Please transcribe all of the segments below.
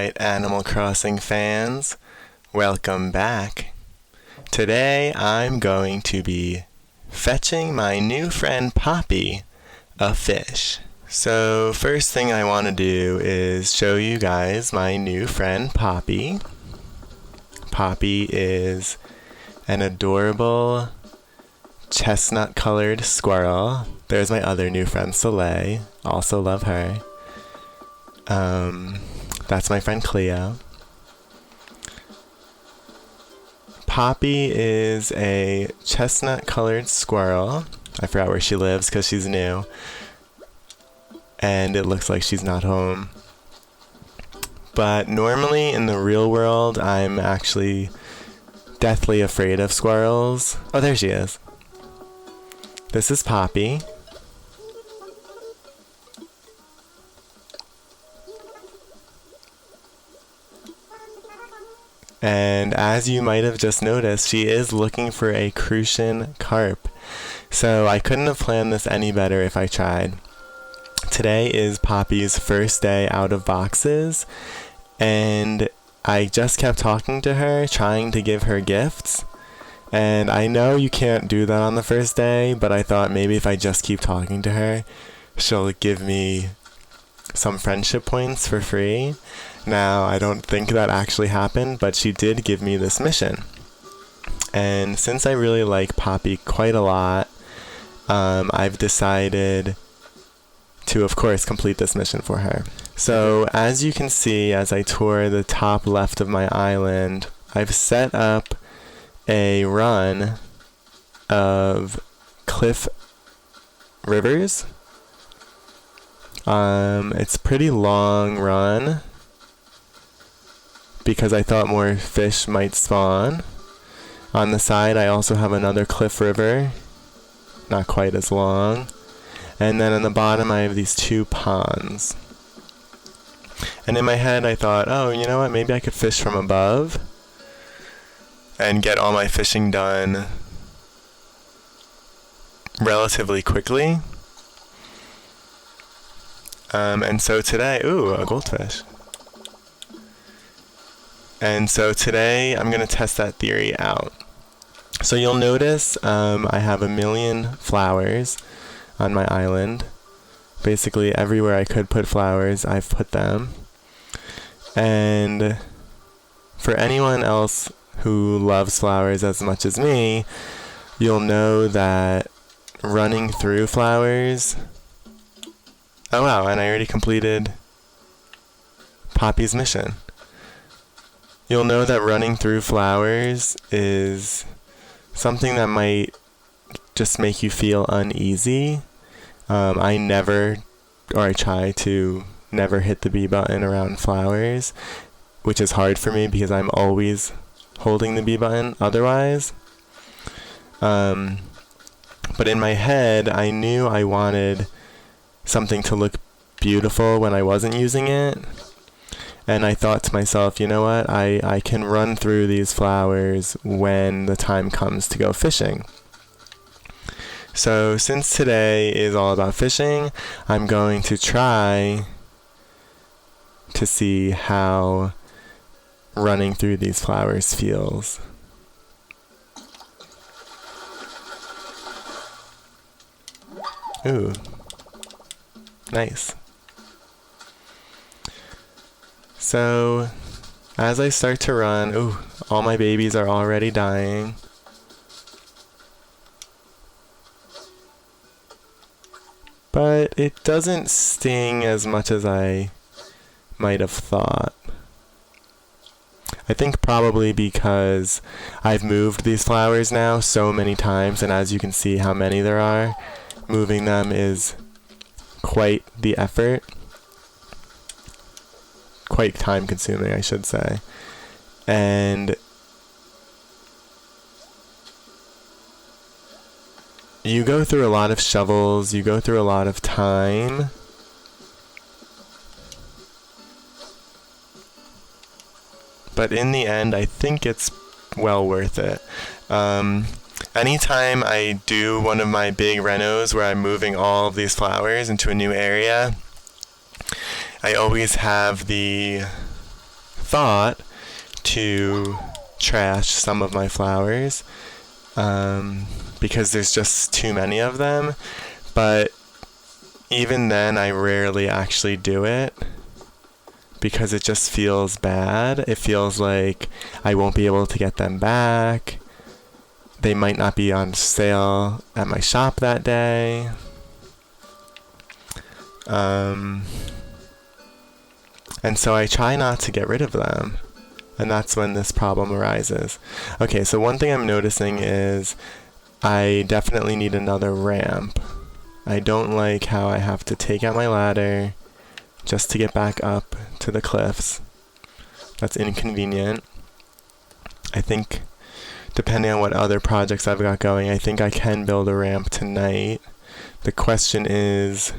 Alright, Animal Crossing fans, welcome back. Today I'm going to be fetching my new friend Poppy a fish. So first thing I want to do is show you guys my new friend Poppy. Poppy is an adorable chestnut colored squirrel. There's my other new friend Soleil, also love her. That's my friend Cleo. Poppy is a chestnut colored squirrel. I forgot where she lives because she's new. And it looks like she's not home. But normally in the real world, I'm actually deathly afraid of squirrels. Oh, there she is. This is Poppy. And as you might have just noticed, she is looking for a crucian carp. So I couldn't have planned this any better if I tried. Today is Poppy's first day out of boxes, and I just kept talking to her, trying to give her gifts. And I know you can't do that on the first day, but I thought maybe if I just keep talking to her, she'll give me some friendship points for free. Now, I don't think that actually happened, but she did give me this mission. And since I really like Poppy quite a lot, I've decided to, of course, complete this mission for her. So, as you can see, as I tour the top left of my island, I've set up a run of cliff rivers. It's a pretty long run because I thought more fish might spawn. On the side, I also have another cliff river, not quite as long. And then on the bottom, I have these two ponds. And in my head, I thought, oh, you know what? Maybe I could fish from above and get all my fishing done relatively quickly. And so today, ooh, a goldfish. And so today, I'm going to test that theory out. So you'll notice I have 1 million flowers on my island. Basically, everywhere I could put flowers, I've put them. And for anyone else who loves flowers as much as me, you'll know that running through flowers... Oh wow, and I already completed Poppy's mission. You'll know that running through flowers is something that might just make you feel uneasy. I try to never hit the B button around flowers, which is hard for me because I'm always holding the B button otherwise. But in my head, I knew I wanted something to look beautiful when I wasn't using it. And I thought to myself, you know what, I can run through these flowers when the time comes to go fishing. So since today is all about fishing, I'm going to try to see how running through these flowers feels. Ooh, nice. So, as I start to run, ooh, all my babies are already dying. But it doesn't sting as much as I might have thought. I think probably because I've moved these flowers now so many times, and as you can see how many there are, moving them is quite the effort. Quite time consuming, I should say. And you go through a lot of shovels, you go through a lot of time. But in the end, I think it's well worth it. Anytime I do one of my big renos where I'm moving all of these flowers into a new area, I always have the thought to trash some of my flowers because there's just too many of them. But even then, I rarely actually do it because it just feels bad. It feels like I won't be able to get them back. They might not be on sale at my shop that day. And so I try not to get rid of them. And that's when this problem arises. Okay, so one thing I'm noticing is I definitely need another ramp. I don't like how I have to take out my ladder just to get back up to the cliffs. That's inconvenient. I think, depending on what other projects I've got going, I think I can build a ramp tonight. The question is,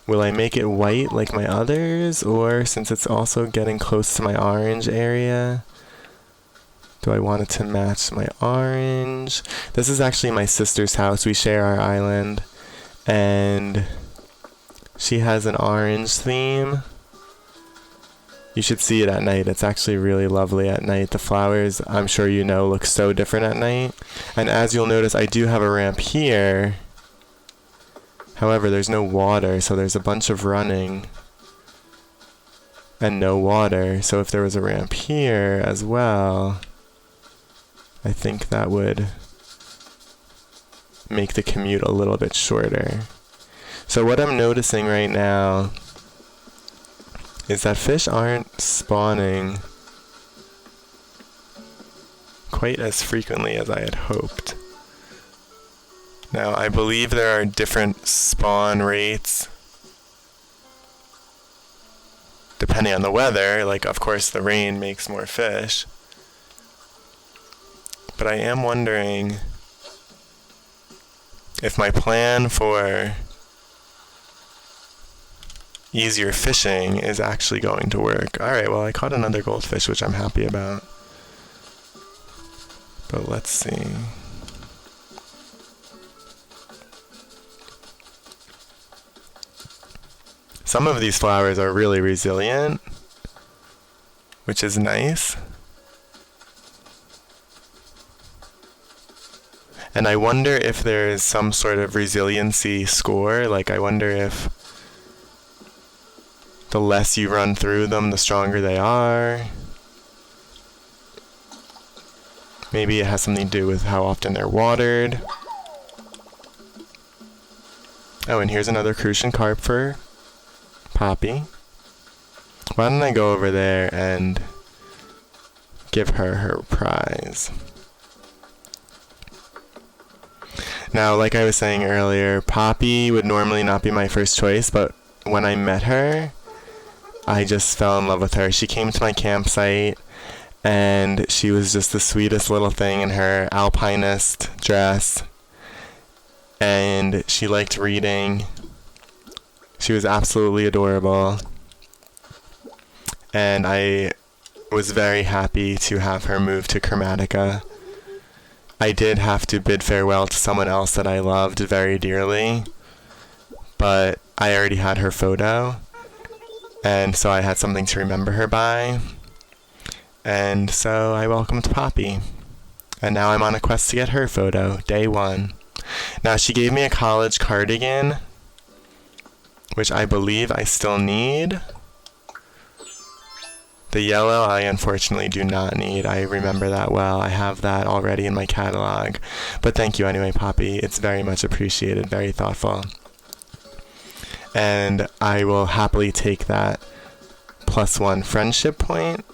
will I make it white like my others, or since it's also getting close to my orange area, do I want it to match my orange? This is actually my sister's house. We share our island, and she has an orange theme. You should see it at night. It's actually really lovely at night. The flowers, I'm sure you know, look so different at night. And as you'll notice, I do have a ramp here. However, there's no water, so there's a bunch of running and no water. So if there was a ramp here as well, I think that would make the commute a little bit shorter. So what I'm noticing right now is that fish aren't spawning quite as frequently as I had hoped. Now, I believe there are different spawn rates depending on the weather. Like, of course, the rain makes more fish. But I am wondering if my plan for easier fishing is actually going to work. Alright, well, I caught another goldfish, which I'm happy about. But let's see. Some of these flowers are really resilient, which is nice. And I wonder if there's some sort of resiliency score. Like, I wonder if the less you run through them, the stronger they are. Maybe it has something to do with how often they're watered. Oh, and here's another crucian carp for Poppy. Why don't I go over there and give her her prize? Now, like I was saying earlier, Poppy would normally not be my first choice, but when I met her, I just fell in love with her. She came to my campsite, and she was just the sweetest little thing in her alpinist dress, and she liked reading. She was absolutely adorable, and I was very happy to have her move to Chromatica. I did have to bid farewell to someone else that I loved very dearly, but I already had her photo, and so I had something to remember her by, and so I welcomed Poppy, and now I'm on a quest to get her photo, day one. Now, she gave me a college cardigan, which I believe I still need. The yellow I unfortunately do not need. I remember that well. I have that already in my catalog. But thank you anyway, Poppy. It's very much appreciated, very thoughtful. And I will happily take that +1 friendship point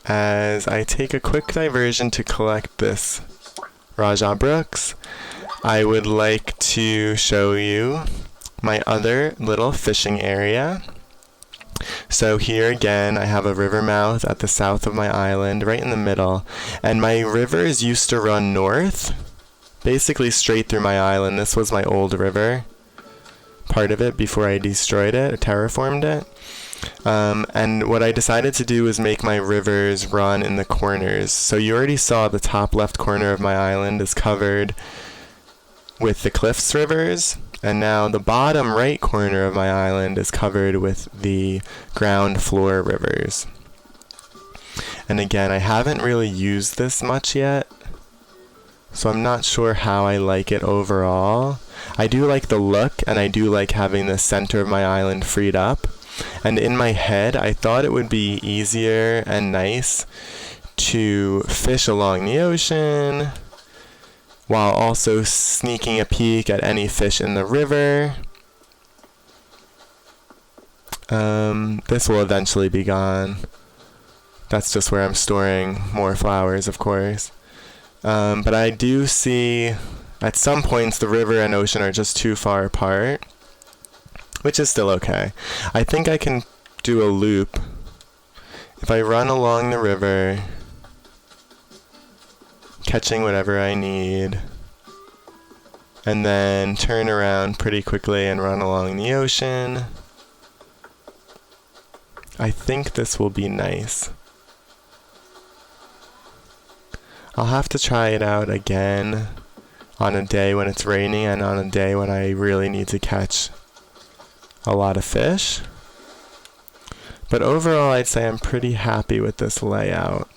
as I take a quick diversion to collect this Raja Brooks. I would like to show you my other little fishing area. So here again, I have a river mouth at the south of my island, right in the middle, and my rivers used to run north, basically straight through my island. This was my old river, part of it before I destroyed it, or terraformed it. And what I decided to do was make my rivers run in the corners. So you already saw the top left corner of my island is covered with the cliffs rivers, And now the bottom right corner of my island is covered with the ground floor rivers. And again, I haven't really used this much yet, so I'm not sure how I like it overall. I do like the look, and I do like having the center of my island freed up. And in my head, I thought it would be easier and nice to fish along the ocean while also sneaking a peek at any fish in the river. This will eventually be gone. That's just where I'm storing more flowers, of course. But I do see at some points the river and ocean are just too far apart, which is still okay. I think I can do a loop. If I run along the river, catching whatever I need, and then turn around pretty quickly and run along the ocean, I think this will be nice. I'll have to try it out again on a day when it's raining and on a day when I really need to catch a lot of fish. But overall, I'd say I'm pretty happy with this layout.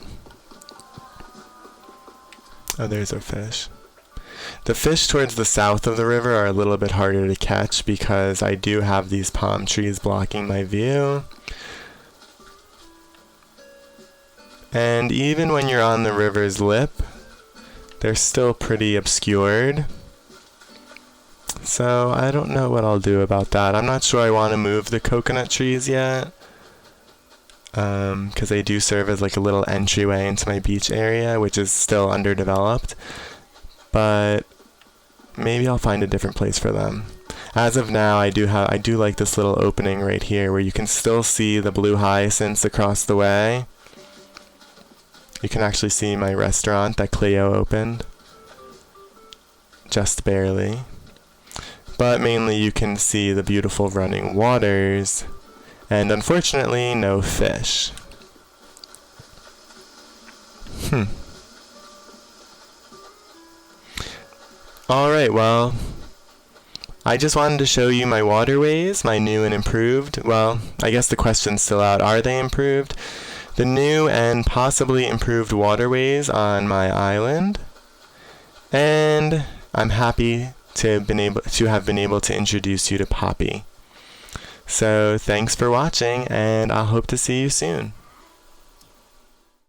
Oh, there's our fish. The fish towards the south of the river are a little bit harder to catch because I do have these palm trees blocking my view. And even when you're on the river's lip, they're still pretty obscured. So I don't know what I'll do about that. I'm not sure I want to move the coconut trees yet, because they do serve as like a little entryway into my beach area, which is still underdeveloped. But maybe I'll find a different place for them. As of now, I do like this little opening right here where you can still see the blue hyacinths across the way. You can actually see my restaurant that Cleo opened. Just barely. But mainly you can see the beautiful running waters, and unfortunately, no fish. Alright, well, I just wanted to show you my waterways, my new and improved. Well, I guess the question's still out. Are they improved? The new and possibly improved waterways on my island. And I'm happy to have been able to introduce you to Poppy. So thanks for watching, and I'll hope to see you soon.